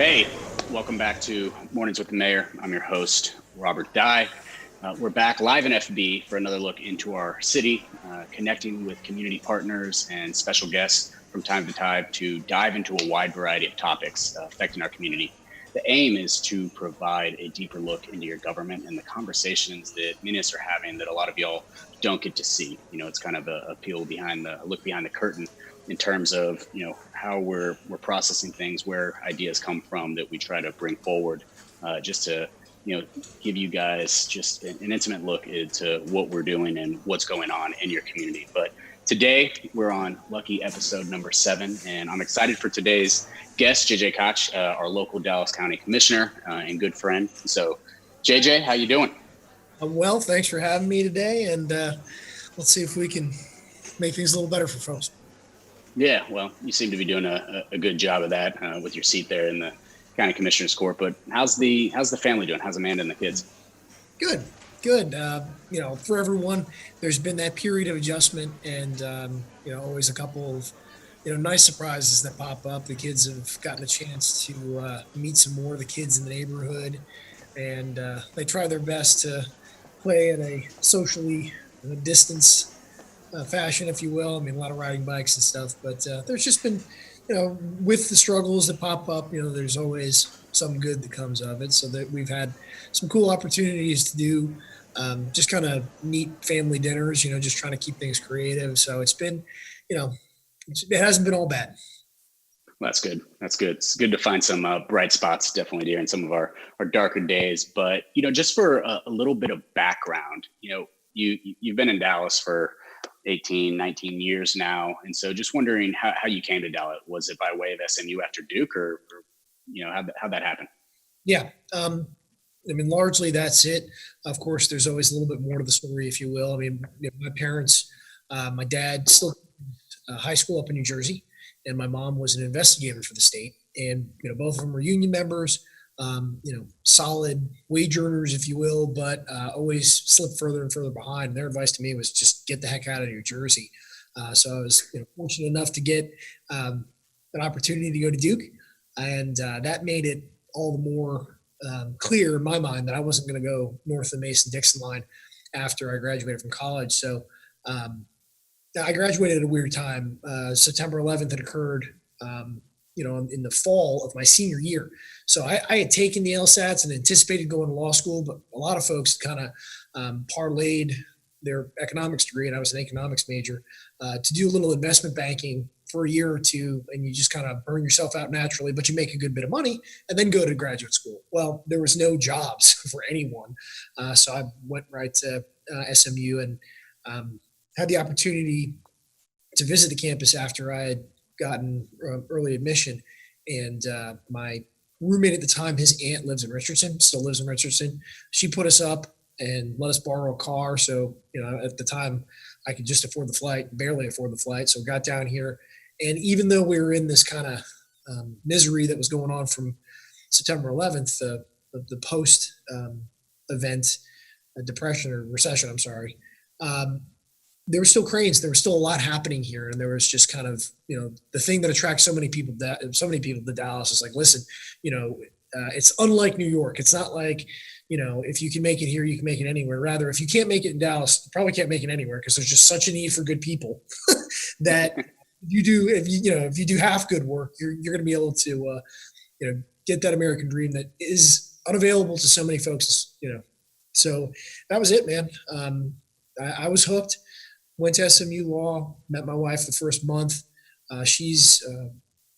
Hey, welcome back to Mornings with the Mayor. I'm your host, Robert Dye. We're back live in FB for another look into our city, connecting with community partners and special guests from time to time to dive into a wide variety of topics affecting our community. The aim is to provide a deeper look into your government and the conversations that munis are having that a lot of y'all don't get to see. You know, it's kind of a look behind the curtain in terms of, how we're processing things, where ideas come from that we try to bring forward, just to give you guys just an intimate look into what we're doing and what's going on in your community. But today we're on lucky episode number 7, and I'm excited for today's guest, J.J. Koch, our local Dallas County Commissioner and good friend. So, J.J., how you doing? I'm well. Thanks for having me today, and let's see if we can make things a little better for folks. Yeah, well, you seem to be doing a good job of that with your seat there in the County Commissioner's Court. But how's the family doing? How's Amanda and the kids? Good. For everyone, there's been that period of adjustment, and always a couple of nice surprises that pop up. The kids have gotten a chance to meet some more of the kids in the neighborhood, and they try their best to play in a socially distance fashion, if you will. I mean, a lot of riding bikes and stuff, but there's just been, with the struggles that pop up, there's always some good that comes of it. So that we've had some cool opportunities to do just kind of neat family dinners, just trying to keep things creative. So it's been, it hasn't been all bad. That's good. That's good. It's good to find some bright spots, definitely during some of our darker days. But, just for a little bit of background, you've been in Dallas for 18, 19 years now. And so just wondering how you came to Dallas. Was it by way of SMU after Duke or how'd that happen? Yeah. Largely that's it. Of course, there's always a little bit more to the story, if you will. I mean, my parents, my dad still high school up in New Jersey, and my mom was an investigator for the state. And, both of them were union members, solid wage earners, if you will, but always slipped further and further behind. Their advice to me was just get the heck out of New Jersey. So I was fortunate enough to get an opportunity to go to Duke, and that made it all the more clear in my mind that I wasn't going to go north of the Mason-Dixon line after I graduated from college. So I graduated at a weird time. September 11th had occurred, in the fall of my senior year. So I had taken the LSATs and anticipated going to law school, but a lot of folks kind of parlayed their economics degree, and I was an economics major, to do a little investment banking for a year or two, and you just kind of burn yourself out naturally, but you make a good bit of money and then go to graduate school. Well, there was no jobs for anyone. So I went right to SMU and had the opportunity to visit the campus after I had gotten early admission. And my roommate at the time, his aunt lives in Richardson, still lives in Richardson. She put us up and let us borrow a car. So, at the time I could just afford the flight, barely afford the flight. So got down here. And even though we were in this kind of misery that was going on from September 11th, the post event depression or recession, I'm sorry, there were still cranes. There was still a lot happening here, and there was just kind of the thing that attracts so many people to Dallas is like, listen, it's unlike New York. It's not like if you can make it here, you can make it anywhere. Rather, if you can't make it in Dallas, you probably can't make it anywhere because there's just such a need for good people that if you do half good work, you're going to be able to get that American dream that is unavailable to so many folks. So that was it, man. I was hooked. Went to SMU Law, met my wife the first month. She's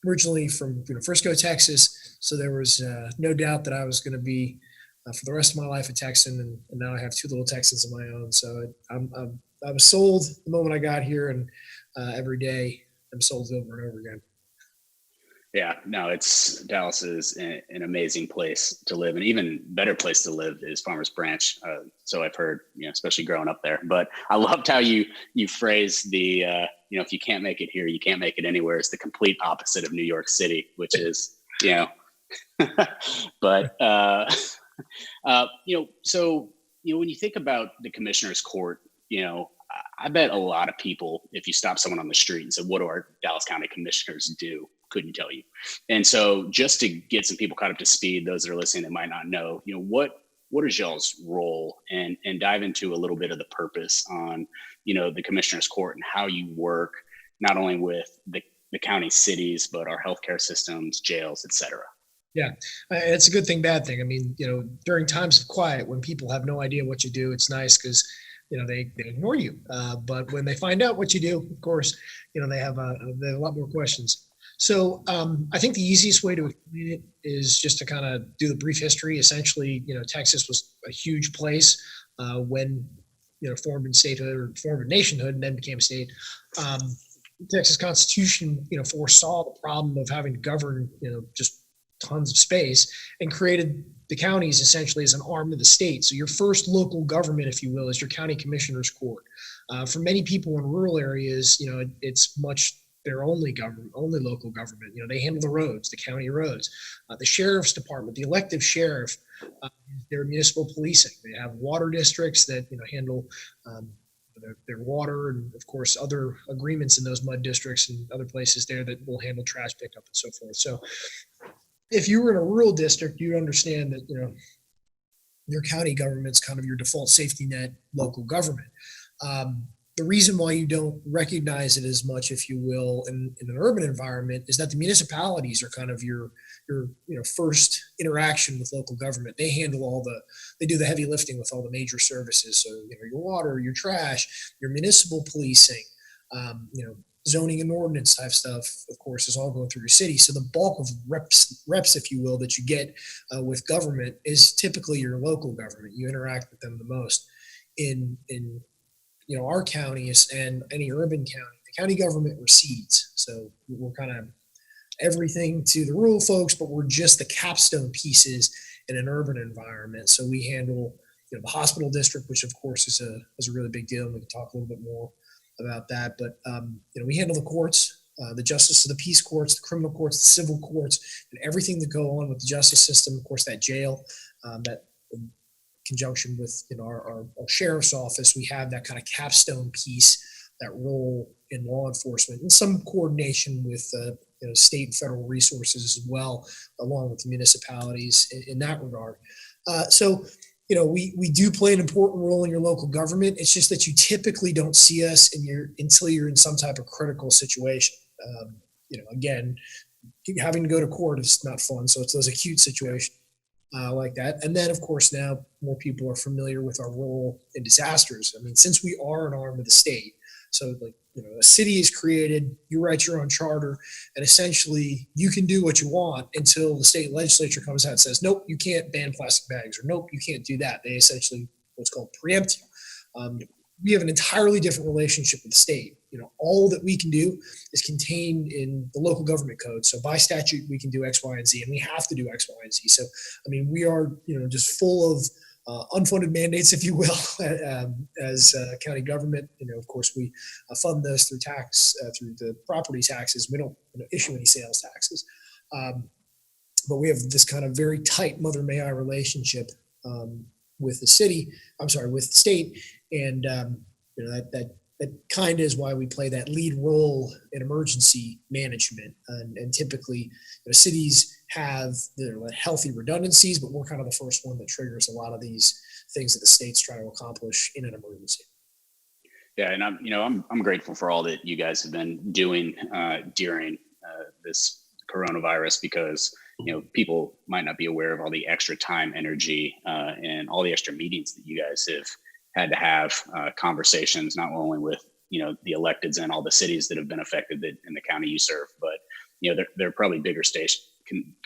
originally from Frisco, Texas, so there was no doubt that I was going to be for the rest of my life a Texan, and now I have 2 little Texans of my own. So I was sold the moment I got here, and every day I'm sold over and over again. Yeah, no, Dallas is an amazing place to live, and even better place to live is Farmers Branch. So I've heard, especially growing up there. But I loved how you phrased the, if you can't make it here, you can't make it anywhere. It's the complete opposite of New York City, which is, but so when you think about the Commissioner's Court, I bet a lot of people, if you stop someone on the street and said, "What do our Dallas County commissioners do?" couldn't tell you. And so just to get some people caught up to speed, those that are listening that might not know, what is y'all's role, and dive into a little bit of the purpose on, the commissioner's court and how you work not only with the county cities, but our healthcare systems, jails, et cetera. Yeah, it's a good thing, bad thing. I mean, during times of quiet, when people have no idea what you do, it's nice because, they ignore you. But when they find out what you do, of course, they have a lot more questions. So I think the easiest way to explain it is just to kind of do the brief history. Essentially, Texas was a huge place when, formed in statehood or formed in nationhood and then became a state. Texas Constitution, foresaw the problem of having to govern, just tons of space, and created the counties essentially as an arm of the state. So your first local government, if you will, is your county commissioner's court. For many people in rural areas, it's much their only local government. They handle the roads, the county roads, the sheriff's department, the elective sheriff, their municipal policing. They have water districts that handle their water, and of course other agreements in those mud districts and other places there that will handle trash pickup and so forth. So if you were in a rural district, you'd understand that your county government's kind of your default safety net local government. The reason why you don't recognize it as much, if you will, in an urban environment is that the municipalities are kind of your first interaction with local government. They handle they do the heavy lifting with all the major services. So your water, your trash, your municipal policing, zoning and ordinance type stuff, of course, is all going through your city. So the bulk of reps, if you will, that you get with government is typically your local government. You interact with them the most. In our counties and any urban county, the county government recedes. So we're kind of everything to the rural folks, but we're just the capstone pieces in an urban environment. So we handle the hospital district, which of course is a really big deal. And we can talk a little bit more about that. But we handle the courts, the justice of the peace courts, the criminal courts, the civil courts, and everything that go on with the justice system. Of course, that jail, that in conjunction with our sheriff's office, we have that kind of capstone piece, that role in law enforcement, and some coordination with state and federal resources as well, along with the municipalities in that regard. So we do play an important role in your local government. It's just that you typically don't see us until you're in some type of critical situation. Again, having to go to court is not fun. So it's those acute situations like that. And then, of course, now more people are familiar with our role in disasters. I mean, since we are an arm of the state, so a city is created, you write your own charter, and essentially you can do what you want until the state legislature comes out and says, nope, you can't ban plastic bags, or nope, you can't do that. They essentially what's called preempt you. We have an entirely different relationship with the state. All that we can do is contained in the local government code. So by statute, we can do X, Y, and Z, and we have to do X, Y, and Z. So, I mean, we are, just full of unfunded mandates, if you will, as county government. Of course, we fund those through through the property taxes. We don't issue any sales taxes. But we have this kind of very tight mother may I relationship with the with the state. And, that kind of is why we play that lead role in emergency management. And typically, cities have their healthy redundancies, but we're kind of the first one that triggers a lot of these things that the state's trying to accomplish in an emergency. Yeah, and I'm grateful for all that you guys have been doing during this coronavirus, because people might not be aware of all the extra time, energy, and all the extra meetings that you guys have had to have conversations, not only with the electeds and all the cities that have been affected in the county you serve, but there are probably bigger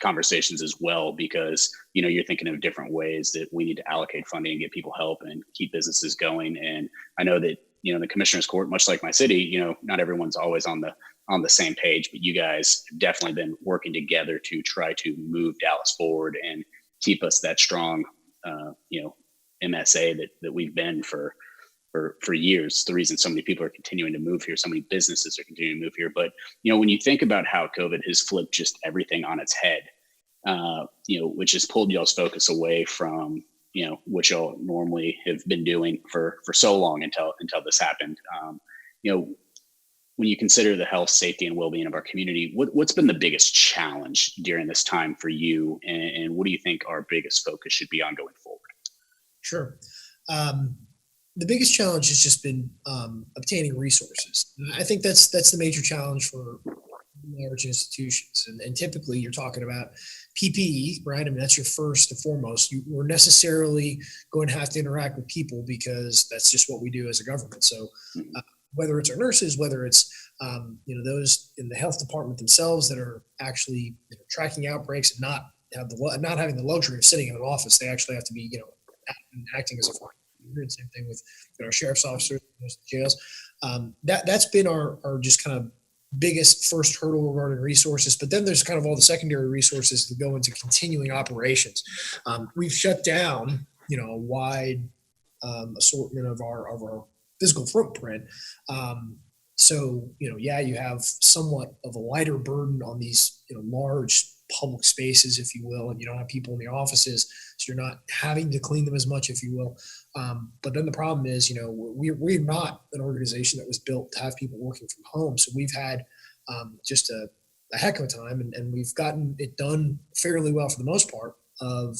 conversations as well, because you're thinking of different ways that we need to allocate funding and get people help and keep businesses going. And I know that the commissioner's court, much like my city, not everyone's always on the same page, but you guys have definitely been working together to try to move Dallas forward and keep us that strong MSA that we've been for years. The reason so many people are continuing to move here, so many businesses are continuing to move here. But when you think about how COVID has flipped just everything on its head, which has pulled y'all's focus away from what y'all normally have been doing for so long until this happened. when you consider the health, safety, and well-being of our community, what's been the biggest challenge during this time for you, and what do you think our biggest focus should be on going forward? Sure. Um, the biggest challenge has just been obtaining resources. I think that's the major challenge for large institutions. And typically you're talking about PPE, right? I mean, that's your first and foremost. We're necessarily going to have to interact with people because that's just what we do as a government. So whether it's our nurses, whether it's those in the health department themselves that are actually tracking outbreaks and not having the luxury of sitting in an office, they actually have to be acting as a frontline. Same thing with our sheriff's officers, jails. That's been our just kind of biggest first hurdle regarding resources. But then there's kind of all the secondary resources that go into continuing operations. We've shut down a wide assortment of our physical footprint. So you have somewhat of a lighter burden on these large public spaces, if you will, and you don't have people in the offices, so you're not having to clean them as much, if you will. But then the problem is, we're not an organization that was built to have people working from home. So we've had just a heck of a time, and we've gotten it done fairly well for the most part of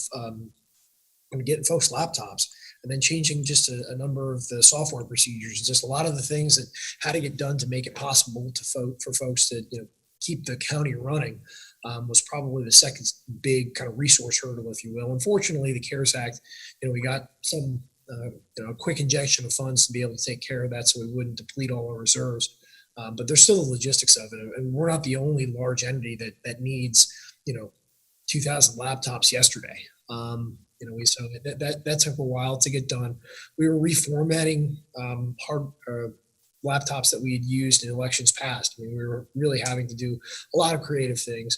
getting folks laptops and then changing just a number of the software procedures, just a lot of the things that had to get done to make it possible for folks to keep the county running. Was probably the second big kind of resource hurdle, if you will. Unfortunately, the CARES Act, we got some quick injection of funds to be able to take care of that, so we wouldn't deplete all our reserves. But there's still the logistics of it, and we're not the only large entity that needs 2,000 laptops yesterday. So that took a while to get done. We were reformatting hard laptops that we had used in elections past. I mean, we were really having to do a lot of creative things.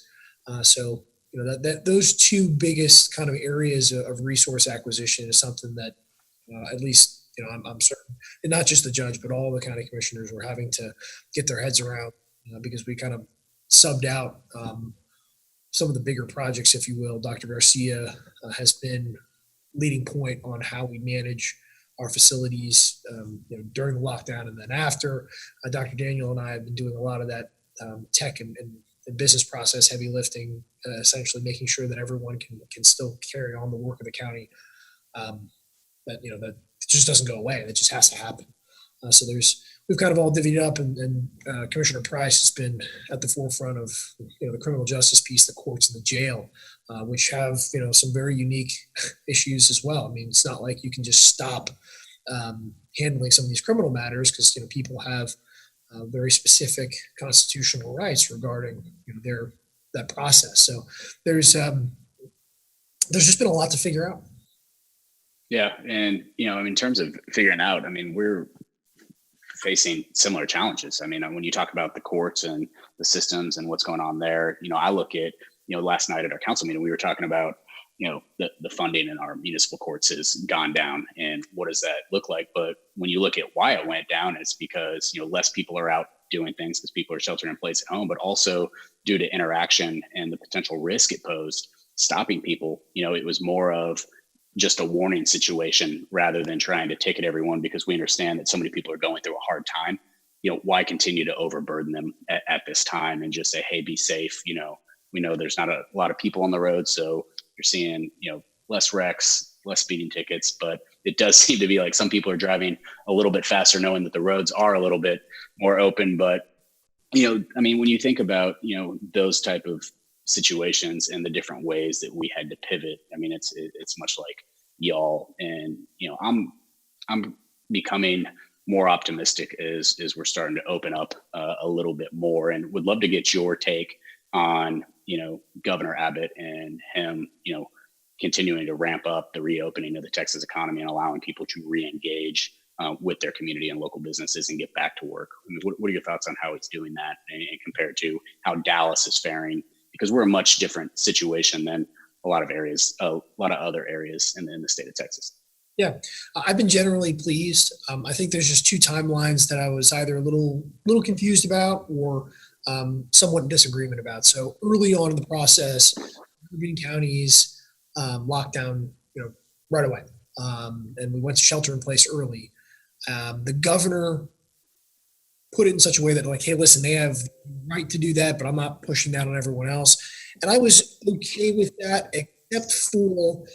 So those two biggest kind of areas of resource acquisition is something that at least I'm certain, and not just the judge, but all the county commissioners were having to get their heads around because we kind of subbed out some of the bigger projects, if you will. Dr. Garcia has been leading point on how we manage our facilities during the lockdown and then after. Dr. Daniel and I have been doing a lot of that tech and business process heavy lifting, essentially making sure that everyone can still carry on the work of the county. That just doesn't go away. That just has to happen. So we've kind of all divvied up, and Commissioner Price has been at the forefront of the criminal justice piece, the courts and the jail, which have some very unique issues as well. I mean, it's not like you can just stop handling some of these criminal matters because people have very specific constitutional rights regarding that process. So there's just been a lot to figure out. Yeah, and in terms of figuring out, I mean, we're facing similar challenges. I mean, when you talk about the courts and the systems and what's going on there, I look at last night at our council meeting, we were talking about the funding in our municipal courts has gone down, and what does that look like? But when you look at why it went down, it's because less people are out doing things because people are sheltering in place at home, but also due to interaction and the potential risk it posed, stopping people. It was more of just a warning situation rather than trying to ticket everyone, because we understand that so many people are going through a hard time. Why continue to overburden them at this time and just say, hey, be safe. We know there's not a lot of people on the road, so you're seeing less wrecks, less speeding tickets, but it does seem to be like some people are driving a little bit faster knowing that the roads are a little bit more open. But I mean, when you think about those type of situations and the different ways that we had to pivot, I mean, it's much like y'all, and I'm becoming more optimistic as we're starting to open up a little bit more, and would love to get your take on Governor Abbott and him continuing to ramp up the reopening of the Texas economy and allowing people to re-engage with their community and local businesses and get back to work. I mean, what are your thoughts on how he's doing that and compared to how Dallas is faring? Because we're a much different situation than a lot of other areas in the state of Texas. Yeah, I've been generally pleased. I think there's just two timelines that I was either a little confused about or somewhat in disagreement about. So early on in the process, urban counties locked down, right away, and we went to shelter in place early. The governor put it in such a way that like, hey, listen, they have the right to do that, but I'm not pushing that on everyone else. And I was okay with that, except for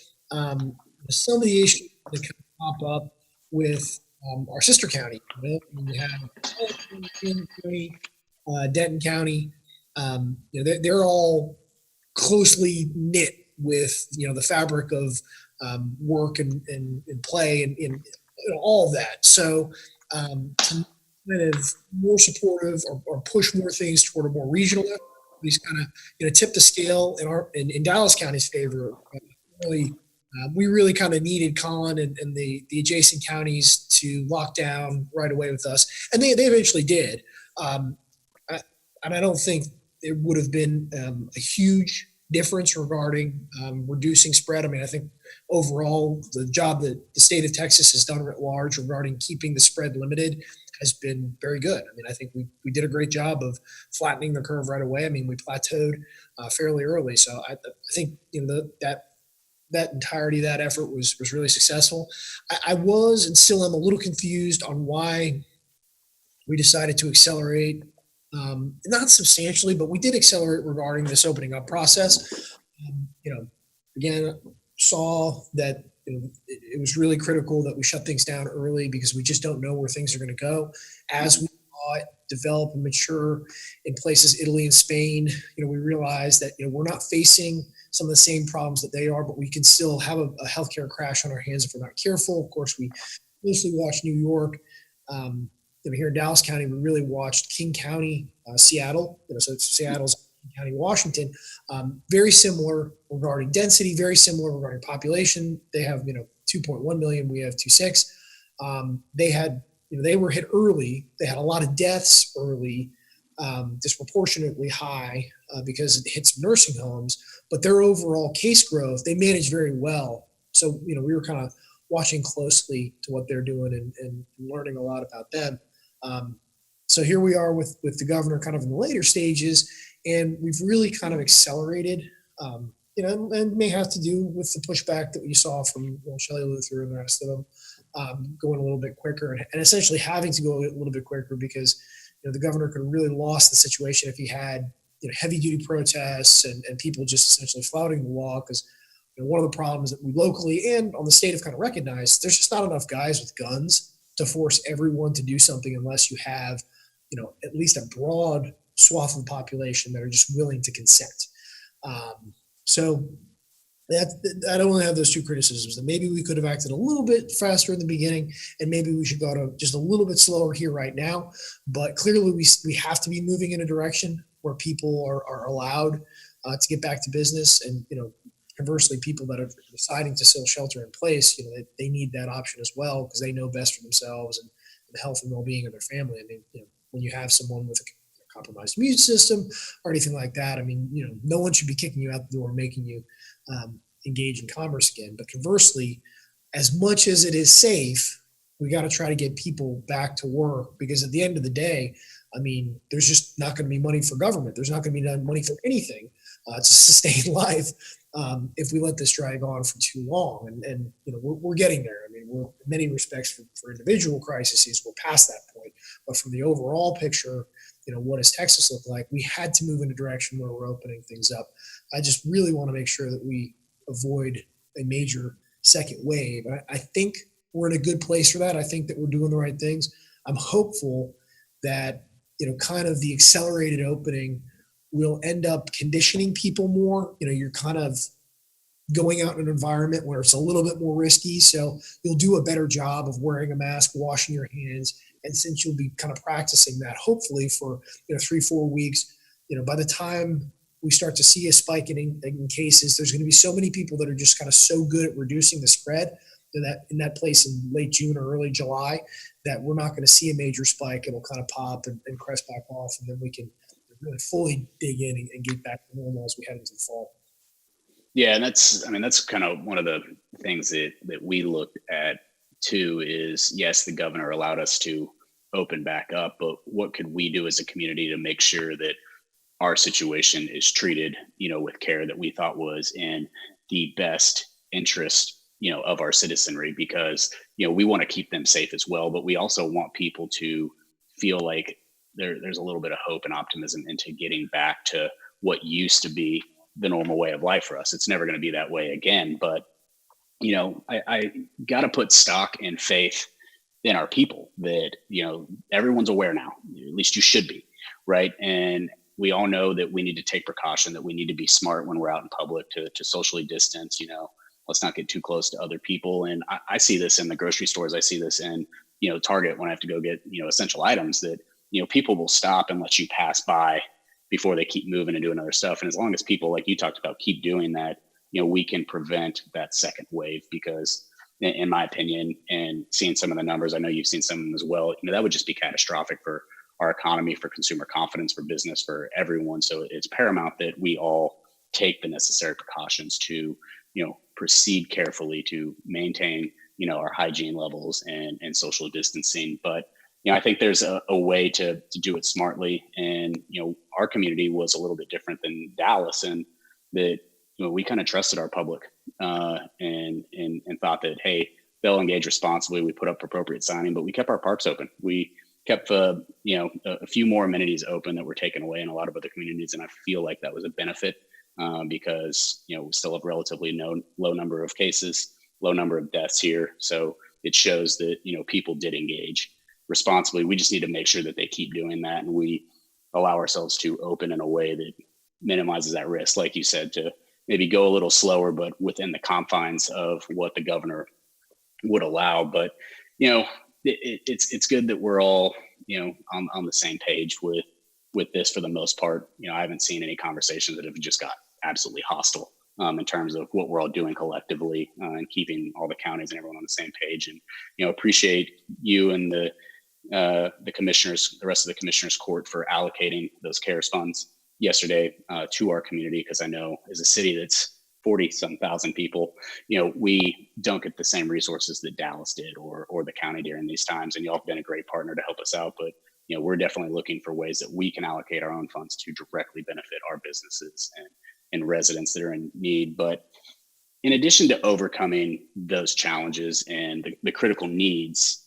some of the issues that kind of pop up with our sister county. You have Dallas County, Denton County. They're all closely knit with the fabric of work and play and all of that. So to kind of more supportive or push more things toward a more regional effort, these kind of tip the scale in Dallas County's favor. Really, we really kind of needed Colin and the adjacent counties to lock down right away with us, and they eventually did. Um, I, and I don't think there would have been a huge difference regarding reducing spread. I mean, I think overall the job that the state of Texas has done at large regarding keeping the spread limited has been very good. I mean, I think we did a great job of flattening the curve right away. I mean, we plateaued fairly early, so I think that entirety of that effort was really successful. I was and still am a little confused on why we decided to accelerate, not substantially, but we did accelerate regarding this opening up process. Again, saw that it was really critical that we shut things down early because we just don't know where things are going to go. As we saw it develop and mature in places, Italy and Spain, we realized that we're not facing some of the same problems that they are, but we can still have a healthcare crash on our hands if we're not careful. Of course, we closely watch New York. Here in Dallas County, we really watched King County, Seattle. So Seattle's King County, Washington. Very similar regarding density, very similar regarding population. They have 2.1 million. We have 2.6. They were hit early. They had a lot of deaths early, disproportionately high because it hit some nursing homes. But their overall case growth, they managed very well. So we were kind of watching closely to what they're doing and learning a lot about them. So here we are with the governor kind of in the later stages, and we've really kind of accelerated, and may have to do with the pushback that we saw from Shelley Luther and the rest of them, going a little bit quicker and essentially having to go a little bit quicker because the governor could have really lost the situation if he had heavy duty protests and people just essentially flouting the law because one of the problems that we locally and on the state have kind of recognized, there's just not enough guys with guns to force everyone to do something unless you have, at least a broad swath of the population that are just willing to consent. So I don't want to have those two criticisms. That maybe we could have acted a little bit faster in the beginning, and maybe we should go to just a little bit slower here right now. But clearly, we have to be moving in a direction where people are allowed to get back to business, and conversely, people that are deciding to still shelter in place, they need that option as well because they know best for themselves and the health and well-being of their family. I mean, when you have someone with a compromised immune system or anything like that, I mean, no one should be kicking you out the door, making you engage in commerce again. But conversely, as much as it is safe, we got to try to get people back to work because at the end of the day, I mean, there's just not going to be money for government. There's not going to be money for anything to sustain life if we let this drag on for too long. And we're getting there. I mean, we're in many respects for individual crises, we're past that point. But from the overall picture, what does Texas look like? We had to move in a direction where we're opening things up. I just really want to make sure that we avoid a major second wave. I think we're in a good place for that. I think that we're doing the right things. I'm hopeful that, kind of the accelerated opening will end up conditioning people more. You're kind of going out in an environment where it's a little bit more risky. So you'll do a better job of wearing a mask, washing your hands. And since you'll be kind of practicing that, hopefully for 3-4 weeks, by the time we start to see a spike in cases, there's going to be so many people that are just kind of so good at reducing the spread in that place in late June or early July that we're not going to see a major spike. It'll kind of pop and crest back off, and then we can really fully dig in and get back to normal as we head into the fall. Yeah, and that's kind of one of the things that we looked at too is, yes, the governor allowed us to open back up, but what could we do as a community to make sure that our situation is treated, with care that we thought was in the best interest, of our citizenry, because, we want to keep them safe as well, but we also want people to feel like there's a little bit of hope and optimism into getting back to what used to be the normal way of life for us. It's never going to be that way again, but I got to put stock and faith in our people that, everyone's aware now, at least you should be, right? And we all know that we need to take precaution, that we need to be smart when we're out in public to socially distance, let's not get too close to other people. And I see this in the grocery stores. I see this in, Target when I have to go get, essential items that, people will stop and let you pass by before they keep moving and doing other stuff. And as long as people, like you talked about, keep doing that, we can prevent that second wave, because in my opinion, and seeing some of the numbers, I know you've seen some of them as well, that would just be catastrophic for our economy, for consumer confidence, for business, for everyone. So it's paramount that we all take the necessary precautions to, proceed carefully to maintain, our hygiene levels and social distancing. But, I think there's a way to do it smartly. And, our community was a little bit different than Dallas, and that, we kind of trusted our public and thought that, hey, they'll engage responsibly. We put up appropriate signing, but we kept our parks open. We kept, a few more amenities open that were taken away in a lot of other communities. And I feel like that was a benefit because, we still have relatively low number of cases, low number of deaths here. So it shows that, people did engage responsibly. We just need to make sure that they keep doing that, and we allow ourselves to open in a way that minimizes that risk, like you said, to maybe go a little slower, but within the confines of what the governor would allow. But, it's good that we're all, on the same page with this for the most part. I haven't seen any conversations that have just got absolutely hostile in terms of what we're all doing collectively and keeping all the counties and everyone on the same page. And, appreciate you and the commissioners, the rest of the commissioners court, for allocating those CARES funds yesterday to our community, because I know as a city that's 40-some thousand people, we don't get the same resources that Dallas did or the county during these times. And y'all have been a great partner to help us out, but we're definitely looking for ways that we can allocate our own funds to directly benefit our businesses and residents that are in need. But in addition to overcoming those challenges and the critical needs,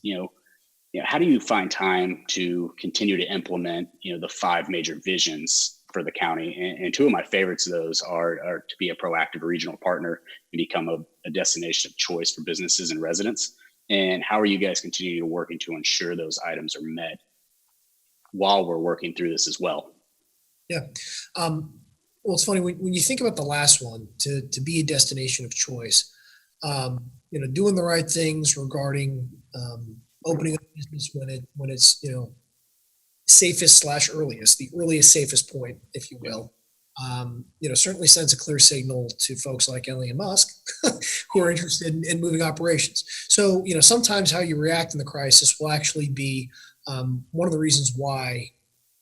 how do you find time to continue to implement, the 5 major visions for the county? And 2 of my favorites of those are to be a proactive regional partner and become a destination of choice for businesses and residents. And how are you guys continuing to working to ensure those items are met while we're working through this as well? Yeah. Well, it's funny when you think about the last one, to be a destination of choice, doing the right things regarding opening up business when it's safest / earliest, the earliest safest point, if you will. Certainly sends a clear signal to folks like Elon Musk who are interested in moving operations. So, sometimes how you react in the crisis will actually be one of the reasons why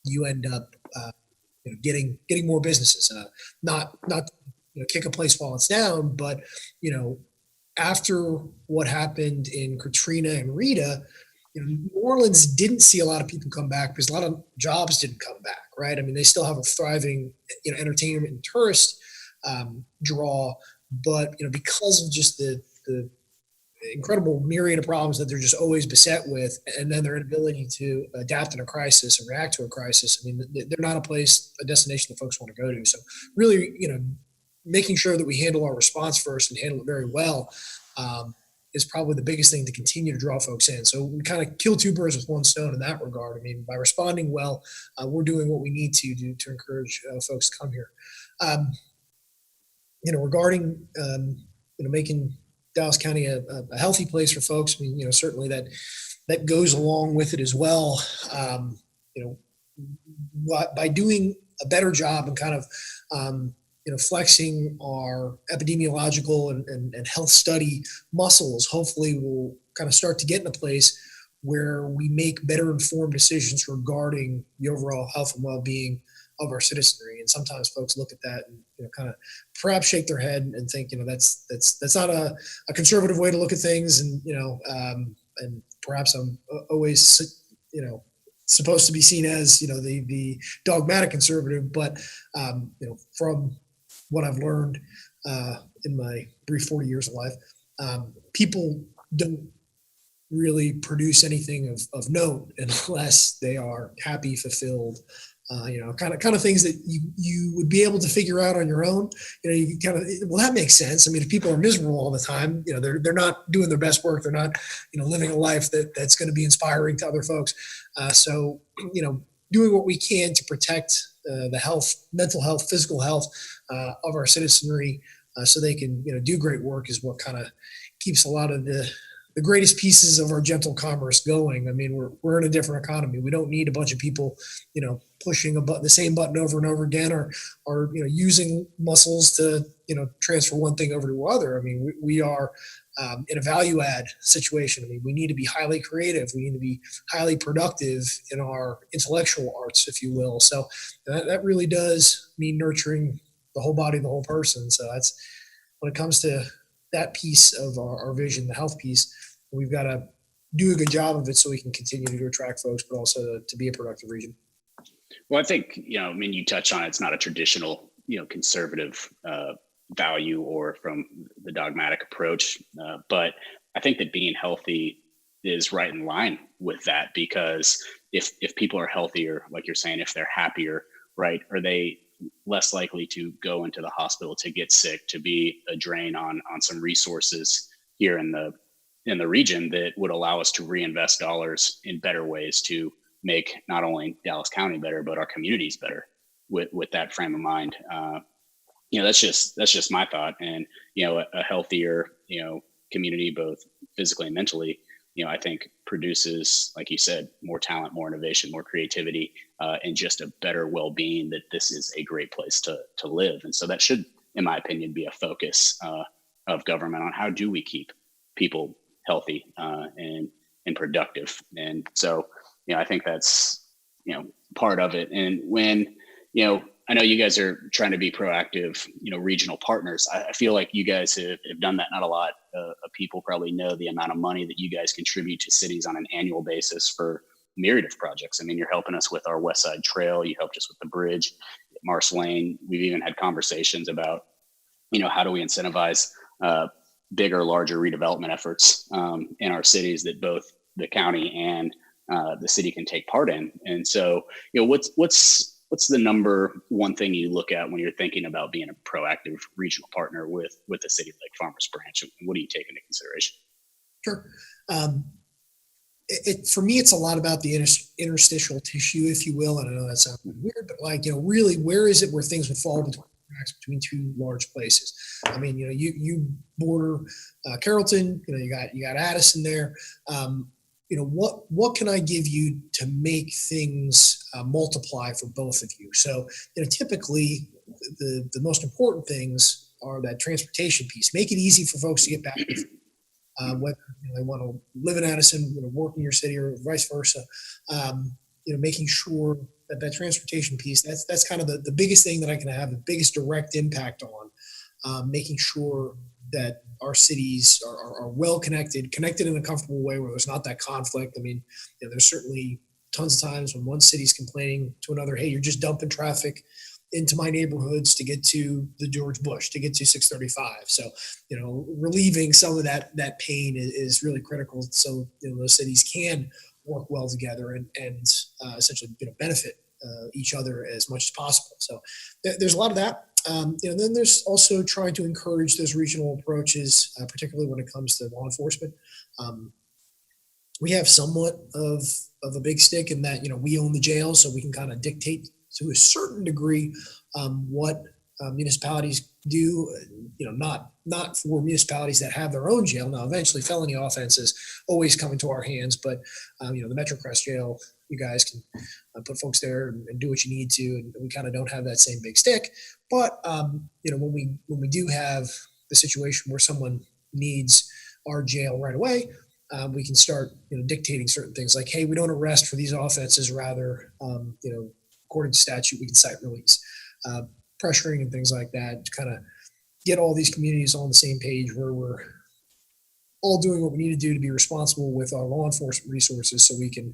you end up getting more businesses. Not kick a place while it's down, but after what happened in Katrina and Rita, New Orleans didn't see a lot of people come back because a lot of jobs didn't come back, right? I mean, they still have a thriving, entertainment and tourist draw, but because of just the incredible myriad of problems that they're just always beset with, and then their inability to adapt in a crisis and react to a crisis. I mean, they're not a destination that folks want to go to. So really, making sure that we handle our response first and handle it very well is probably the biggest thing to continue to draw folks in. So we kind of kill 2 birds with 1 stone in that regard. I mean, by responding well, we're doing what we need to do to encourage folks to come here. Regarding, making Dallas County a healthy place for folks, I mean, certainly that goes along with it as well. By doing a better job and kind of, flexing our epidemiological and health study muscles, hopefully we'll kind of start to get in a place where we make better informed decisions regarding the overall health and well-being of our citizenry. And sometimes folks look at that and kind of perhaps shake their head and think, that's not a conservative way to look at things. And and perhaps I'm always supposed to be seen as the dogmatic conservative, but from what I've learned in my brief 40 years of life, people don't really produce anything of note unless they are happy, fulfilled, kind of things that you would be able to figure out on your own. You kind of, well, that makes sense. I mean, if people are miserable all the time, they're not doing their best work. They're not, living a life that's going to be inspiring to other folks. So, doing what we can to protect the health, mental health, physical health of our citizenry, so they can, do great work is what kind of keeps a lot of the greatest pieces of our gentle commerce going. I mean, we're in a different economy. We don't need a bunch of people, pushing the same button over and over again, or using muscles to transfer one thing over to other. I mean, we are in a value add situation. I mean, we need to be highly creative. We need to be highly productive in our intellectual arts, if you will. So that really does mean nurturing the whole body, the whole person. So that's when it comes to that piece of our vision, the health piece. We've got to do a good job of it so we can continue to attract folks, but also to be a productive region. Well, I think, you touch on it's not a traditional, conservative value or from the dogmatic approach. But I think that being healthy is right in line with that, because if people are healthier, like you're saying, if they're happier, right, are they less likely to go into the hospital, to get sick, to be a drain on some resources here in the region that would allow us to reinvest dollars in better ways to make not only Dallas County better, but our communities better with that frame of mind. That's just my thought. And, a healthier, community, both physically and mentally, I think produces, like you said, more talent, more innovation, more creativity, and just a better well-being, that this is a great place to live. And so that should, in my opinion, be a focus of government on how do we keep people healthy and productive. And so, I think that's, part of it. And when, I know you guys are trying to be proactive, regional partners. I feel like you guys have done that. Not a lot of people probably know the amount of money that you guys contribute to cities on an annual basis for myriad of projects. I mean, you're helping us with our West Side Trail. You helped us with the bridge at Mars Lane. We've even had conversations about, how do we incentivize bigger, larger redevelopment efforts in our cities that both the county and the city can take part in. And so, what's the number one thing you look at when you're thinking about being a proactive regional partner with a city like Farmers Branch? And what do you take into consideration? Sure. For me, it's a lot about the interstitial tissue, if you will. And I know that sounds weird, but really, where is it where things would fall between two large places? I mean, you border Carrollton, you got Addison there. What can I give you to make things multiply for both of you? So, typically the most important things are that transportation piece. Make it easy for folks to get back, whether they want to live in Addison, work in your city, or vice versa. Making sure that transportation piece, that's kind of the biggest thing that I can have the biggest direct impact on, making sure that our cities are well connected in a comfortable way where there's not that conflict. I mean, there's certainly tons of times when one city's complaining to another, hey, you're just dumping traffic into my neighborhoods to get to the George Bush, to get to 635. So, relieving some of that pain is really critical. So, those cities can work well together and essentially benefit each other as much as possible. So there's a lot of that. Then there's also trying to encourage those regional approaches, particularly when it comes to law enforcement. We have somewhat of a big stick in that, we own the jail, so we can kind of dictate to a certain degree what municipalities do, not for municipalities that have their own jail. Now, eventually felony offenses always come into our hands, but the MetroCrest jail, you guys can put folks there and do what you need to, and we kind of don't have that same big stick. But when we do have the situation where someone needs our jail right away, we can start dictating certain things like, hey, we don't arrest for these offenses, rather according to statute we can cite release, pressuring and things like that to kind of get all these communities on the same page where we're all doing what we need to do to be responsible with our law enforcement resources, so we can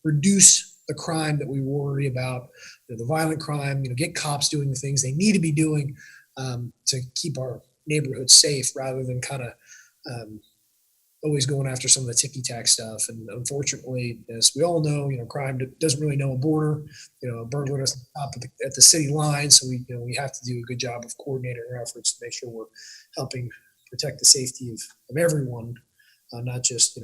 reduce the crime that we worry about, the violent crime, get cops doing the things they need to be doing to keep our neighborhoods safe, rather than kind of always going after some of the ticky tack stuff. And unfortunately, as we all know, crime doesn't really know a border. A burglar doesn't stop at the city line. So we have to do a good job of coordinating our efforts to make sure we're helping protect the safety of everyone, not just,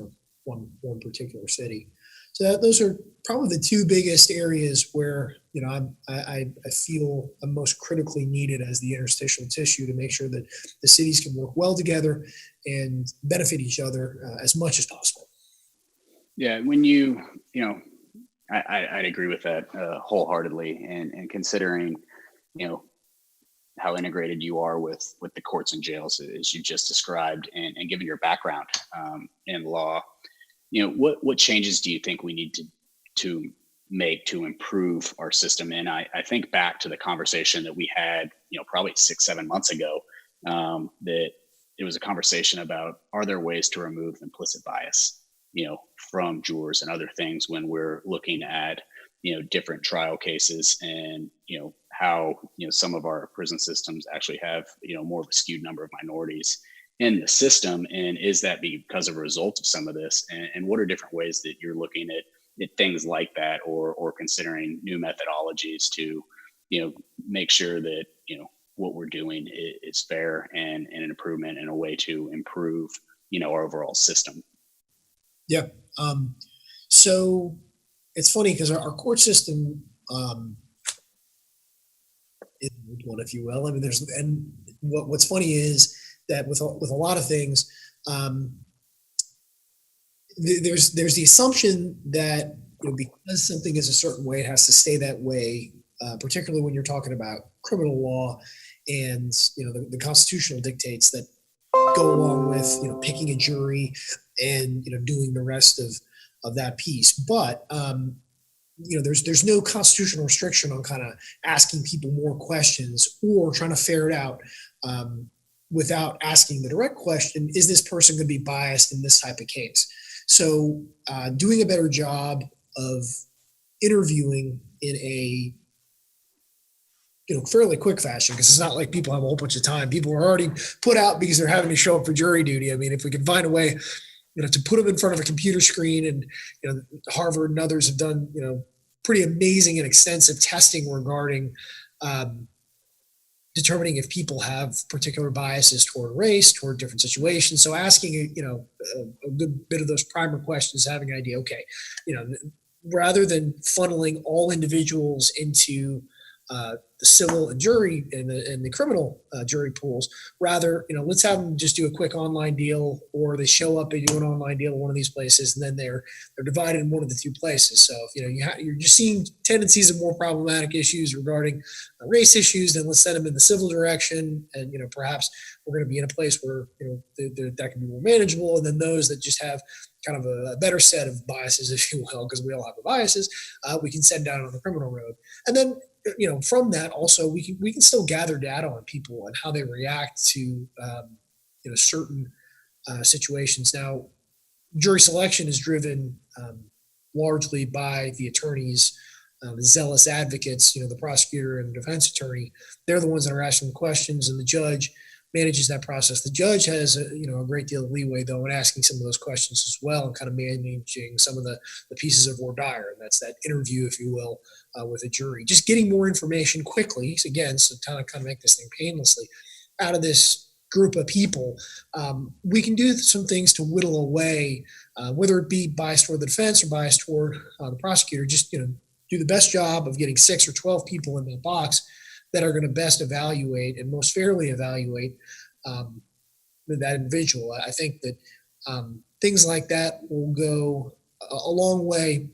one particular city. So those are probably the two biggest areas where, I feel I'm most critically needed as the interstitial tissue to make sure that the cities can work well together and benefit each other as much as possible. Yeah, I'd agree with that wholeheartedly, and considering, how integrated you are with the courts and jails as you just described, and given your background in law, what changes do you think we need to make to improve our system? And I think back to the conversation that we had, probably 6-7 months ago, that it was a conversation about, are there ways to remove implicit bias, from jurors and other things when we're looking at, different trial cases, and, how, some of our prison systems actually have, more of a skewed number of minorities in the system. And is that because of a result of some of this? And what are different ways that you're looking at things like that, or considering new methodologies to, make sure that, what we're doing is fair and an improvement, in a way to improve, our overall system? Yeah. So it's funny because our court system is one, if you will. I mean, what's funny is that with a lot of things, there's the assumption that because something is a certain way, it has to stay that way. Particularly when you're talking about criminal law and the constitutional dictates that go along with picking a jury and doing the rest of that piece. But there's no constitutional restriction on kind of asking people more questions or trying to ferret out without asking the direct question: is this person going to be biased in this type of case? So doing a better job of interviewing in a fairly quick fashion, because it's not like people have a whole bunch of time. People are already put out because they're having to show up for jury duty. I mean, if we can find a way, to put them in front of a computer screen, and Harvard and others have done, pretty amazing and extensive testing regarding determining if people have particular biases toward race, toward different situations. So asking, a good bit of those primer questions, having an idea, okay, rather than funneling all individuals into the civil and jury and the criminal jury pools, rather, let's have them just do a quick online deal, or they show up and do an online deal in one of these places, and then they're divided in one of the two places. So if you're just seeing tendencies of more problematic issues regarding race issues, then let's send them in the civil direction, and perhaps we're going to be in a place where that can be more manageable. And then those that just have kind of a better set of biases, if you will, because we all have biases, we can send down on the criminal road. And then from that also we can still gather data on people and how they react to certain situations. Now, jury selection is driven largely by the attorneys, the zealous advocates, the prosecutor and the defense attorney. They're the ones that are asking the questions, and the judge manages that process. The judge has a great deal of leeway, though, in asking some of those questions as well, and kind of managing some of the pieces of voir dire, and that's that interview, if you will, with a jury. Just getting more information quickly, again, so to kind of make this thing painlessly, out of this group of people. We can do some things to whittle away, whether it be biased toward the defense or biased toward the prosecutor. Just do the best job of getting 6 or 12 people in that box that are going to best evaluate and most fairly evaluate that individual. I think that things like that will go a long way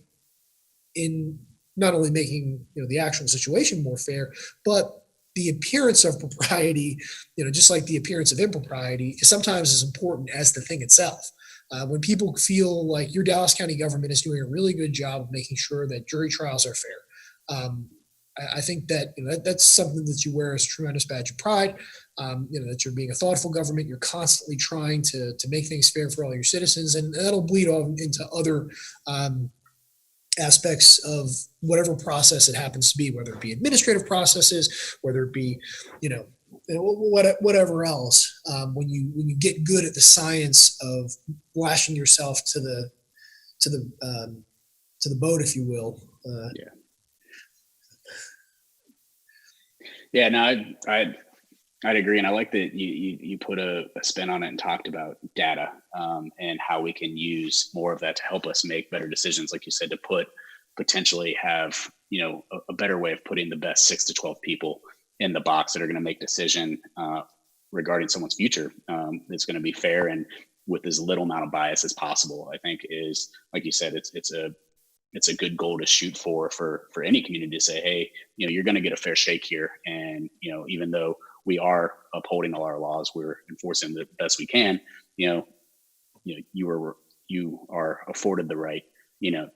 in not only making the actual situation more fair, but the appearance of propriety, just like the appearance of impropriety, is sometimes as important as the thing itself. When people feel like your Dallas County government is doing a really good job of making sure that jury trials are fair, I think that that's something that you wear as a tremendous badge of pride. That you're being a thoughtful government. You're constantly trying to make things fair for all your citizens, and that'll bleed on into other aspects of whatever process it happens to be, whether it be administrative processes, whether it be whatever else. When you get good at the science of lashing yourself to the to the boat, if you will. Yeah. Yeah. No, I'd agree, and I like that you put a spin on it and talked about data and how we can use more of that to help us make better decisions. Like you said, to potentially have a better way of putting the best 6 to 12 people in the box that are going to make decision regarding someone's future that's going to be fair and with as little amount of bias as possible. I think is, like you said, it's a good goal to shoot for any community to say, hey, you're going to get a fair shake here, and even though we are upholding all our laws, we're enforcing the best we can. You are afforded the right,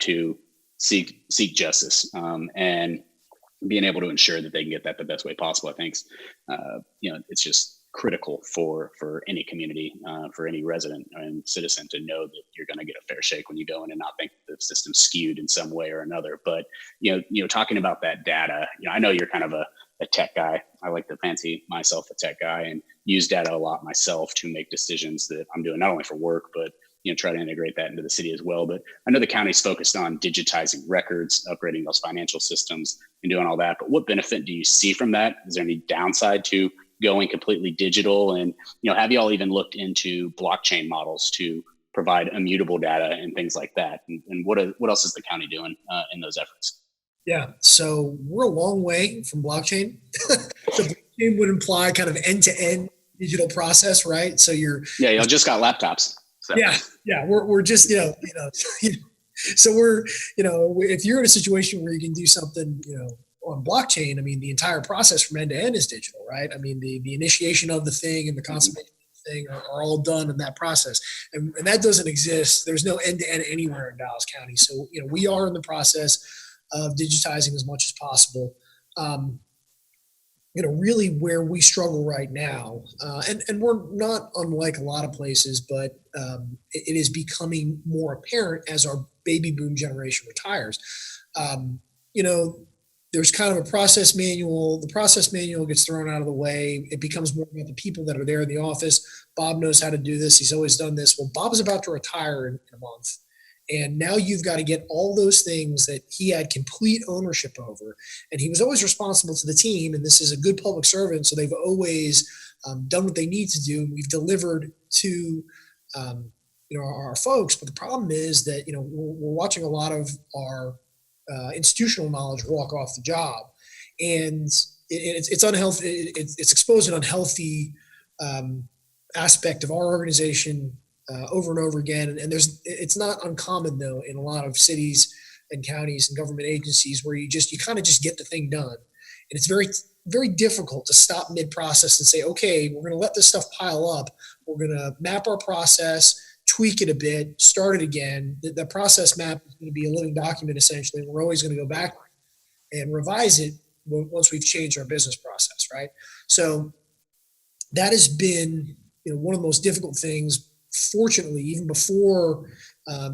to seek justice, and being able to ensure that they can get that the best way possible. I think, it's just critical for any community, for any resident and citizen to know that you're going to get a fair shake when you go in and not think the system's skewed in some way or another. But, talking about that data, I know you're kind of a tech guy. I like to fancy myself a tech guy and use data a lot myself to make decisions that I'm doing not only for work, but try to integrate that into the city as well. But I know the county's focused on digitizing records, upgrading those financial systems, and doing all that. But what benefit do you see from that? Is there any downside to going completely digital? And have you all even looked into blockchain models to provide immutable data and things like that? And what else is the county doing in those efforts? Yeah, so we're a long way from blockchain. So blockchain would imply kind of end-to-end digital process, right? So y'all just got laptops. So. Yeah, we're just so we're if you're in a situation where you can do something on blockchain, I mean the entire process from end to end is digital, right? I mean the initiation of the thing and the consummation of the thing are all done in that process, and that doesn't exist. There's no end to end anywhere in Dallas County. So we are in the process of digitizing as much as possible. Really where we struggle right now, and we're not unlike a lot of places, but it is becoming more apparent as our baby boom generation retires. There's kind of a process manual. The process manual gets thrown out of the way. It becomes more about the people that are there in the office. Bob knows how to do this. He's always done this. Well, Bob is about to retire in a month. And now you've got to get all those things that he had complete ownership over. And he was always responsible to the team. And this is a good public servant. So they've always done what they need to do. We've delivered to, our folks. But the problem is that, we're watching a lot of our institutional knowledge walk off the job. And it's unhealthy. It's exposed an unhealthy aspect of our organization over and over again. And it's not uncommon though in a lot of cities and counties and government agencies where you kind of just get the thing done. And it's very, very difficult to stop mid-process and say, okay, we're going to let this stuff pile up. We're going to map our process, tweak it a bit, start it again. The process map is going to be a living document essentially. We're always going to go back and revise it once we've changed our business process, right? So that has been one of the most difficult things. Fortunately, even before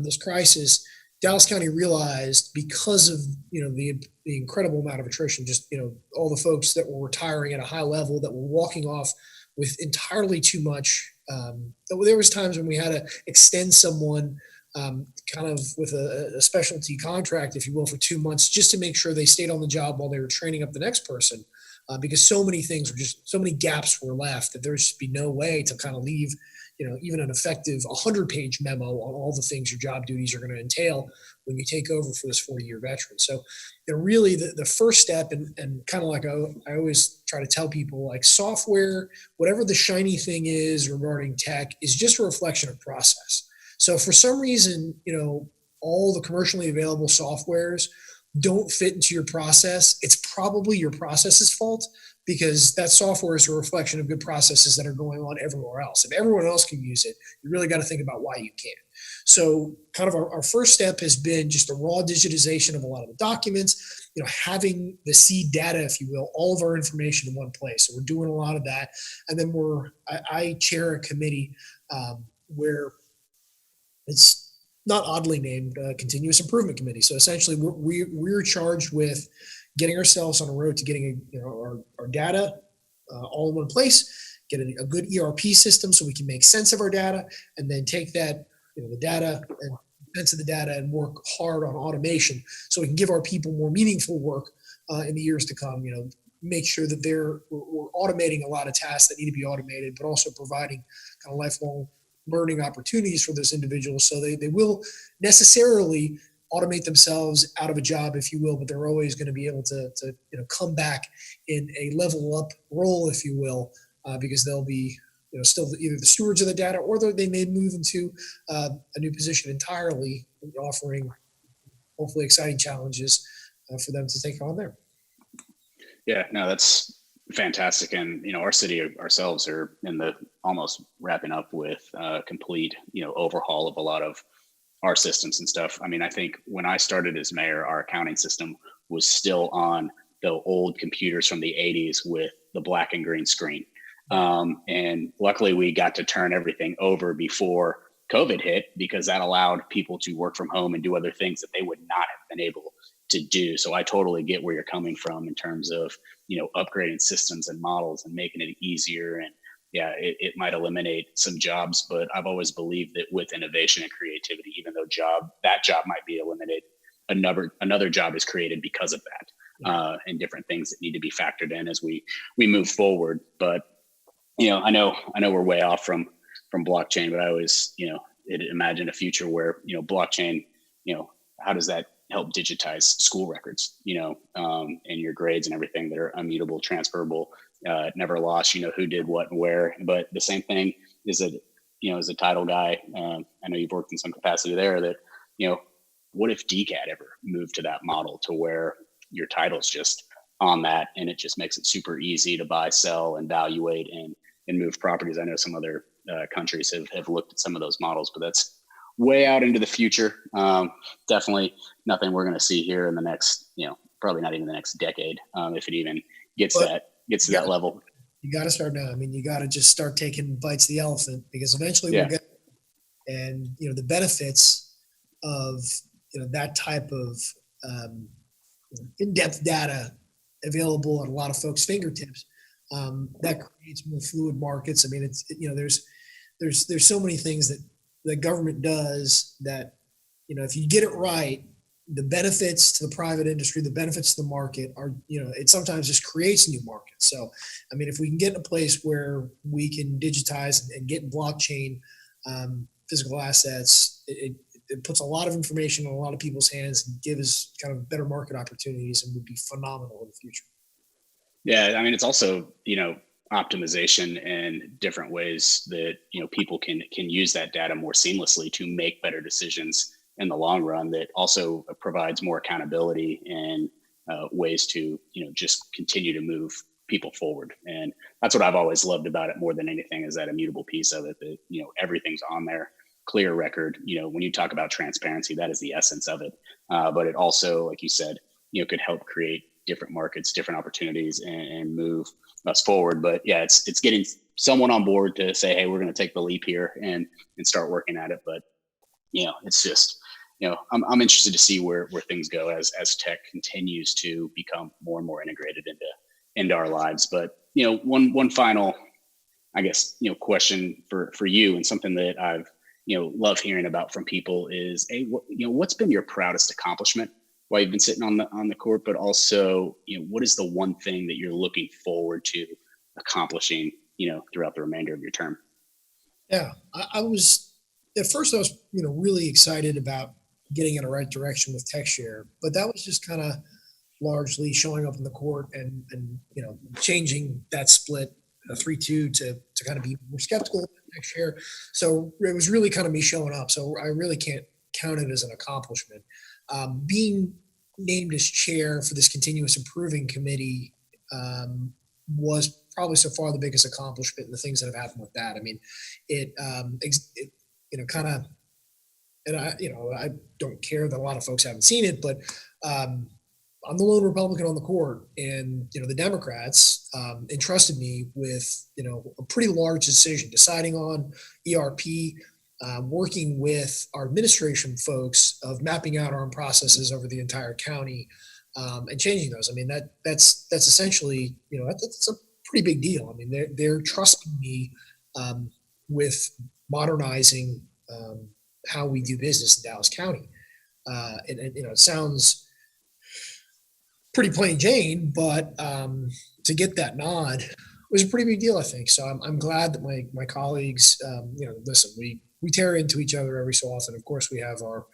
this crisis, Dallas County realized because of the incredible amount of attrition, just all the folks that were retiring at a high level that were walking off with entirely too much. There was times when we had to extend someone kind of with a specialty contract, if you will, for 2 months just to make sure they stayed on the job while they were training up the next person, because so many gaps were left that there'd just be no way to kind of leave even an effective 100-page memo on all the things your job duties are going to entail when you take over for this 40-year veteran. So really the first step, and kind of like I always try to tell people, like software, whatever the shiny thing is regarding tech, is just a reflection of process. So for some reason, all the commercially available softwares don't fit into your process. It's probably your process's fault, because that software is a reflection of good processes that are going on everywhere else. If everyone else can use it, you really got to think about why you can't. So kind of our first step has been just a raw digitization of a lot of the documents, having the seed data, if you will, all of our information in one place. So we're doing a lot of that. And then I chair a committee where it's not oddly named Continuous Improvement Committee. So essentially we're charged with getting ourselves on a road to getting our data all in one place, get a good ERP system so we can make sense of our data, and then take that, the data and sense of the data and work hard on automation so we can give our people more meaningful work in the years to come. Make sure that we're automating a lot of tasks that need to be automated, but also providing kind of lifelong learning opportunities for those individuals. So they will necessarily automate themselves out of a job, if you will, but they're always going to be able to come back in a level up role, if you will, because they'll be still either the stewards of the data, or they may move into a new position entirely, offering hopefully exciting challenges for them to take on there. Yeah, no, that's fantastic. And, our city ourselves are in the almost wrapping up with complete, overhaul of a lot of our systems and stuff. I mean, I think when I started as mayor, our accounting system was still on the old computers from the 80s with the black and green screen. And luckily we got to turn everything over before COVID hit, because that allowed people to work from home and do other things that they would not have been able to do. So I totally get where you're coming from in terms of, upgrading systems and models and making it easier. And yeah, it might eliminate some jobs, but I've always believed that with innovation and creativity, even though that job might be eliminated, another job is created because of that, and different things that need to be factored in as we move forward. But, I know we're way off from blockchain, but I always, imagine a future where, blockchain, how does that help digitize school records, and your grades and everything that are immutable, transferable, never lost, who did what and where. But the same thing is that, as a title guy, I know you've worked in some capacity there, that, what if DCAT ever moved to that model to where your title's just on that, and it just makes it super easy to buy, sell, and valuate and move properties. I know some other countries have looked at some of those models, but that's way out into the future. Definitely nothing we're going to see here in the next, probably not even the next decade, if it even gets to that level. You got to start now. I mean, you got to just start taking bites of the elephant, because eventually we'll get, and the benefits of that type of in-depth data available at a lot of folks' fingertips. That creates more fluid markets. I mean, there's so many things that the government does that, if you get it right, the benefits to the private industry, the benefits to the market are, it sometimes just creates new markets. So, I mean, if we can get in a place where we can digitize and get blockchain physical assets, it puts a lot of information in a lot of people's hands and gives kind of better market opportunities, and would be phenomenal in the future. Yeah, I mean, it's also, optimization and different ways that, people can use that data more seamlessly to make better decisions in the long run, that also provides more accountability and ways to, just continue to move people forward. And that's what I've always loved about it more than anything, is that immutable piece of it, that, everything's on there, clear record. When you talk about transparency, that is the essence of it. But it also, like you said, could help create different markets, different opportunities, and move us forward. But yeah, it's getting someone on board to say, hey, we're going to take the leap here and start working at it. But, it's just, I'm interested to see where things go as tech continues to become more and more integrated into our lives. But, one final, I guess, question for you, and something that I've, love hearing about from people is, hey, what's been your proudest accomplishment while you've been sitting on the court, but also, what is the one thing that you're looking forward to accomplishing, throughout the remainder of your term? Yeah, I was, at first I was, really excited about getting in the right direction with TechShare, but that was just kind of largely showing up in the court and changing that split 3-2 to kind of be more skeptical of TechShare. So it was really kind of me showing up. So I really can't count it as an accomplishment. Being named as chair for this continuous improving committee was probably so far the biggest accomplishment, and the things that have happened with that. I mean, it kind of, and I don't care that a lot of folks haven't seen it, but I'm the lone Republican on the court, and the Democrats entrusted me with a pretty large decision, deciding on ERP, working with our administration folks of mapping out our processes over the entire county, and changing those. I mean, that's essentially, that's a pretty big deal. I mean, they're trusting me with modernizing how we do business in Dallas County. And it sounds pretty plain Jane, but to get that nod was a pretty big deal, I think. So I'm glad that my colleagues, listen, we tear into each other every so often. Of course, we have our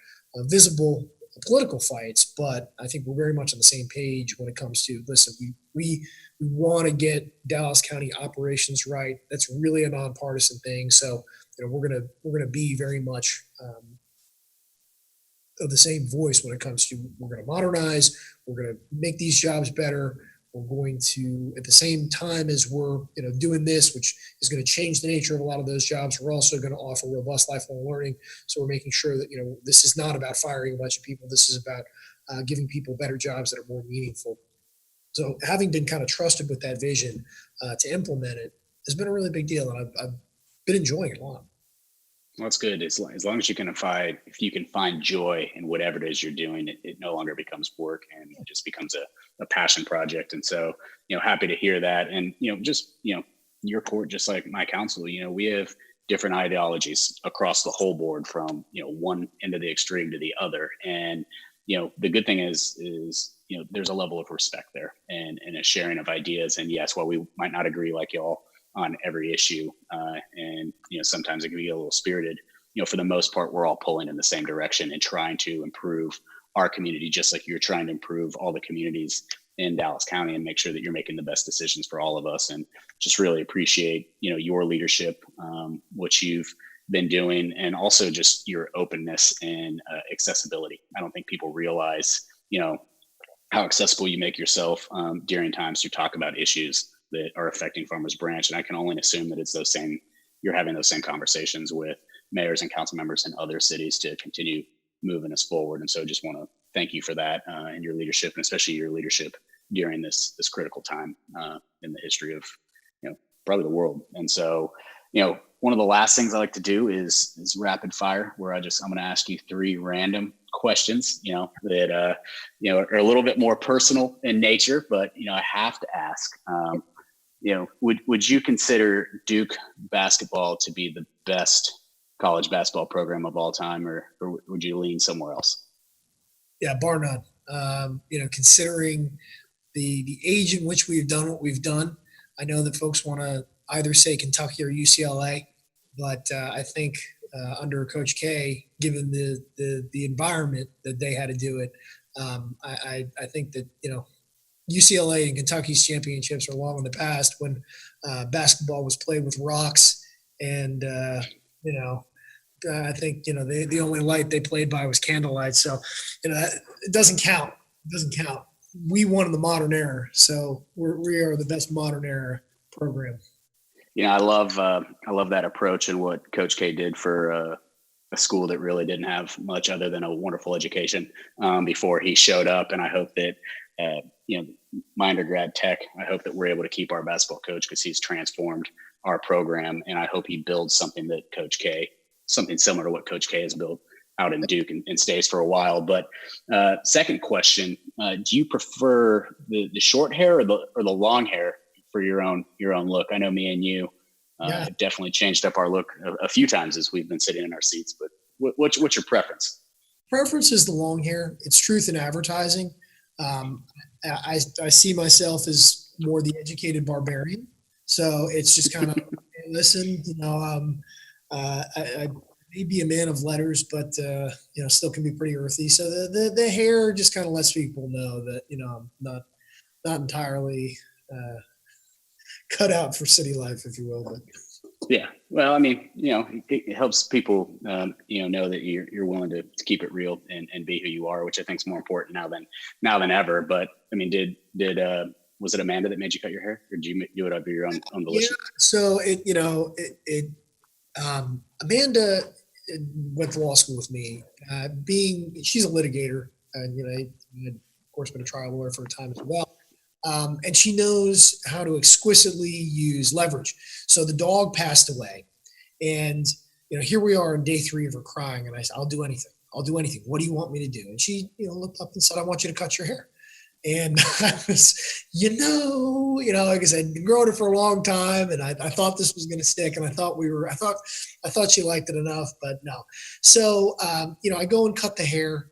visible political fights, but I think we're very much on the same page when it comes to, listen, we want to get Dallas County operations right. That's really a nonpartisan thing. So we're gonna be very much of the same voice when it comes to, we're going to modernize, we're going to make these jobs better. We're going to, at the same time as we're doing this, which is going to change the nature of a lot of those jobs, we're also going to offer robust lifelong learning. So we're making sure that this is not about firing a bunch of people. This is about giving people better jobs that are more meaningful. So having been kind of trusted with that vision to implement it has been a really big deal, and I've been enjoying it a lot. Well, that's good. As long as you can if you can find joy in whatever it is you're doing, it no longer becomes work and it just becomes a passion project. And so, happy to hear that. And, your court, just like my council, we have different ideologies across the whole board from, one end of the extreme to the other. And, the good thing is, there's a level of respect there and a sharing of ideas. And yes, while we might not agree like y'all on every issue. And, sometimes it can be a little spirited, for the most part, we're all pulling in the same direction and trying to improve our community, just like you're trying to improve all the communities in Dallas County and make sure that you're making the best decisions for all of us. And just really appreciate, your leadership, what you've been doing, and also just your openness and accessibility. I don't think people realize, how accessible you make yourself during times to talk about issues that are affecting Farmers Branch. And I can only assume that you're having those same conversations with mayors and council members in other cities to continue moving us forward. And so just want to thank you for that and your leadership, and especially your leadership during this critical time in the history of, probably the world. And so, one of the last things I like to do is rapid fire, where I'm going to ask you 3 random questions, that, are a little bit more personal in nature, but, I have to ask, would you consider Duke basketball to be the best college basketball program of all time, or would you lean somewhere else? Yeah, bar none. Considering the age in which we've done what we've done, I know that folks want to either say Kentucky or UCLA, but I think under Coach K, given the environment that they had to do it, I think that UCLA and Kentucky's championships are long in the past, when basketball was played with rocks, and I think the only light they played by was candlelight. So it doesn't count. It doesn't count. We won in the modern era, so we are the best modern era program. I love that approach and what Coach K did for a school that really didn't have much other than a wonderful education before he showed up. And I hope that my undergrad tech, I hope that we're able to keep our basketball coach, because he's transformed our program, and I hope he builds something similar to what Coach K has built out in Duke and stays for a while. But second question, do you prefer the short hair or the long hair for your own look? I know me and you have definitely changed up our look a few times as we've been sitting in our seats, but what's your preference? Preference is the long hair. It's truth in advertising. I see myself as more the educated barbarian. So it's just kind of, hey, listen, I may be a man of letters, but still can be pretty earthy. So the hair just kind of lets people know that I'm not entirely cut out for city life, if you will. But yeah, well, I mean, it helps people know that you're willing to keep it real and be who you are, which I think is more important now than ever. But I mean, did was it Amanda that made you cut your hair, or did you do it of your own volition? Yeah, so Amanda went to law school with me. She's a litigator, and of course been a trial lawyer for a time as well. And she knows how to exquisitely use leverage. So the dog passed away, and here we are on day 3 of her crying, and I said, I'll do anything. What do you want me to do? And she looked up and said, I want you to cut your hair. And I was, like I said, growing it for a long time, and I thought this was going to stick, and I thought she liked it enough, but no. So, I go and cut the hair,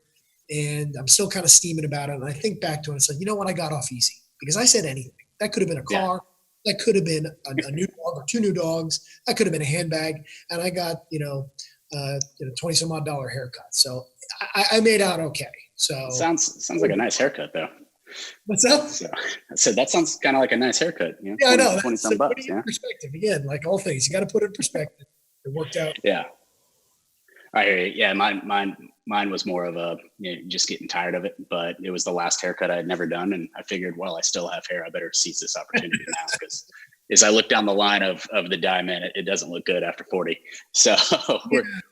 and I'm still kind of steaming about it. And I think back to it and said, you know what, I got off easy because I said anything. That could have been a Yeah. car, that could have been a new dog or two new dogs, that could have been a handbag, and I got 20 some odd dollar haircut. So I made out okay. So Sounds like a nice haircut though. what's up? So I said that sounds kind of like a nice haircut. Yeah, 20, I know. 20 some bucks. Yeah. Perspective again, like all things, you got to put it in perspective. It worked out. Yeah. I hear you. Yeah. Mine was more of a, just getting tired of it, but it was the last haircut I had never done. And I figured, well, I still have hair. I better seize this opportunity now because as I look down the line of the dye, man, it doesn't look good after 40. So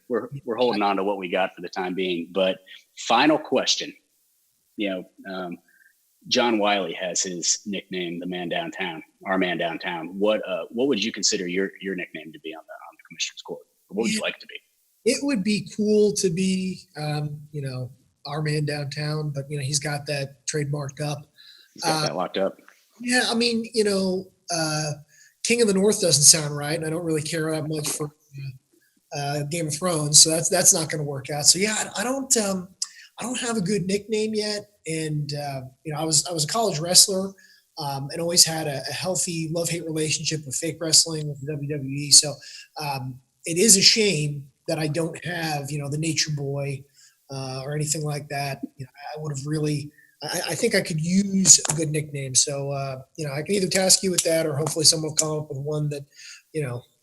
we're holding on to what we got for the time being. But final question, John Wiley has his nickname, the man downtown, our man downtown. What would you consider your nickname to be on the commissioner's court? What would you like to be? It would be cool to be, our man downtown, but he's got that trademarked up. He's got that locked up. Yeah, I mean, King of the North doesn't sound right, and I don't really care that much for Game of Thrones, so that's not going to work out. So yeah, I don't have a good nickname yet, and I was a college wrestler, and always had a healthy love-hate relationship with fake wrestling with the WWE. So it is a shame that I don't have the Nature Boy or anything like that. I would have really. I think I could use a good nickname. So, I can either task you with that or hopefully someone will come up with one that,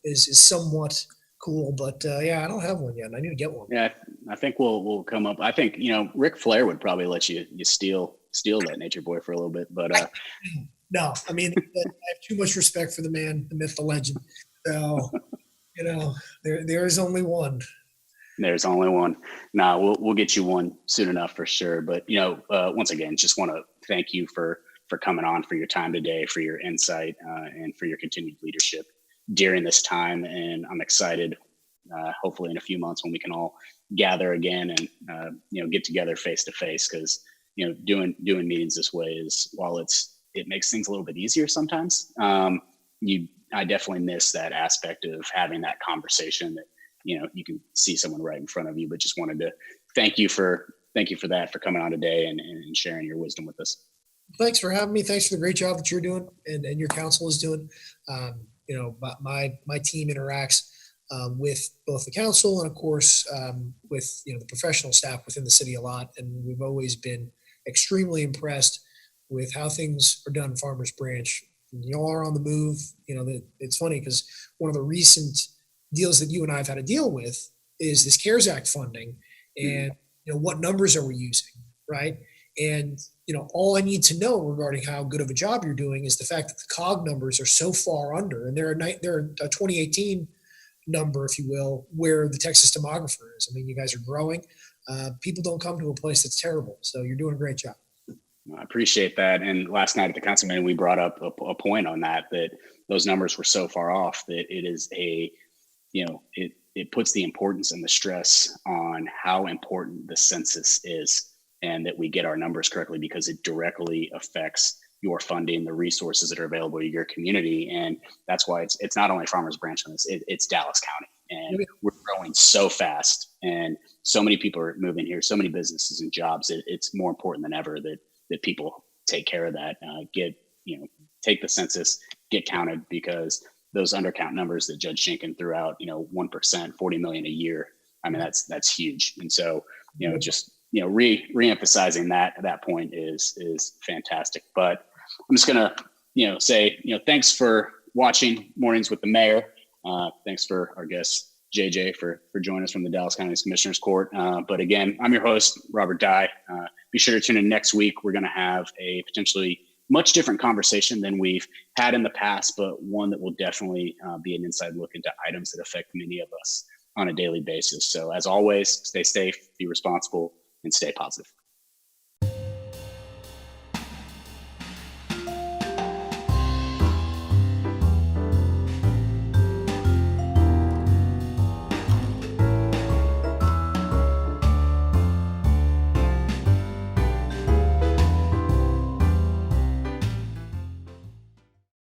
is somewhat cool. But I don't have one yet. I need to get one. Yeah, I think we'll come up. I think, Ric Flair would probably let you steal that Nature Boy for a little bit. But no, I mean, I have too much respect for the man, the myth, the legend. So, there is only one. There's only one. No, we'll get you one soon enough for sure. But once again, just want to thank you for coming on, for your time today, for your insight, and for your continued leadership during this time. And I'm excited. Hopefully, in a few months when we can all gather again and get together face to face, because doing meetings this way is, while it makes things a little bit easier sometimes. I definitely miss that aspect of having that conversation that. You can see someone right in front of you, but just wanted to thank you for for coming on today and sharing your wisdom with us. Thanks for having me. Thanks for the great job that you're doing and your council is doing. My team interacts with both the council and of course with the professional staff within the city a lot. And we've always been extremely impressed with how things are done in Farmers Branch. Y'all are on the move. It's funny because one of the recent deals that you and I have had to deal with is this CARES Act funding, and what numbers are we using, right? And all I need to know regarding how good of a job you're doing is the fact that the COG numbers are so far under, and they're a 2018 number, if you will, where the Texas demographer is. I mean, you guys are growing. People don't come to a place that's terrible, so you're doing a great job. I appreciate that. And last night at the council meeting, we brought up a point on that those numbers were so far off that it is it puts the importance and the stress on how important the census is, and that we get our numbers correctly, because it directly affects your funding, the resources that are available to your community. And that's why it's not only Farmers Branch on this, it's Dallas County. And we're growing so fast, and so many people are moving here, so many businesses and jobs. It's more important than ever that people take care of that, take the census, get counted, because those undercount numbers that Judge Schenken threw out, 1%, 40 million a year. I mean, that's huge. And so, re-emphasizing that point is fantastic. But I'm just gonna, say, thanks for watching Mornings with the Mayor. Thanks for our guest J.J. for joining us from the Dallas County Commissioner's Court. But again, I'm your host, Robert Dye. Be sure to tune in next week. We're going to have a potentially much different conversation than we've had in the past, but one that will definitely be an inside look into items that affect many of us on a daily basis. So as always, stay safe, be responsible, and stay positive.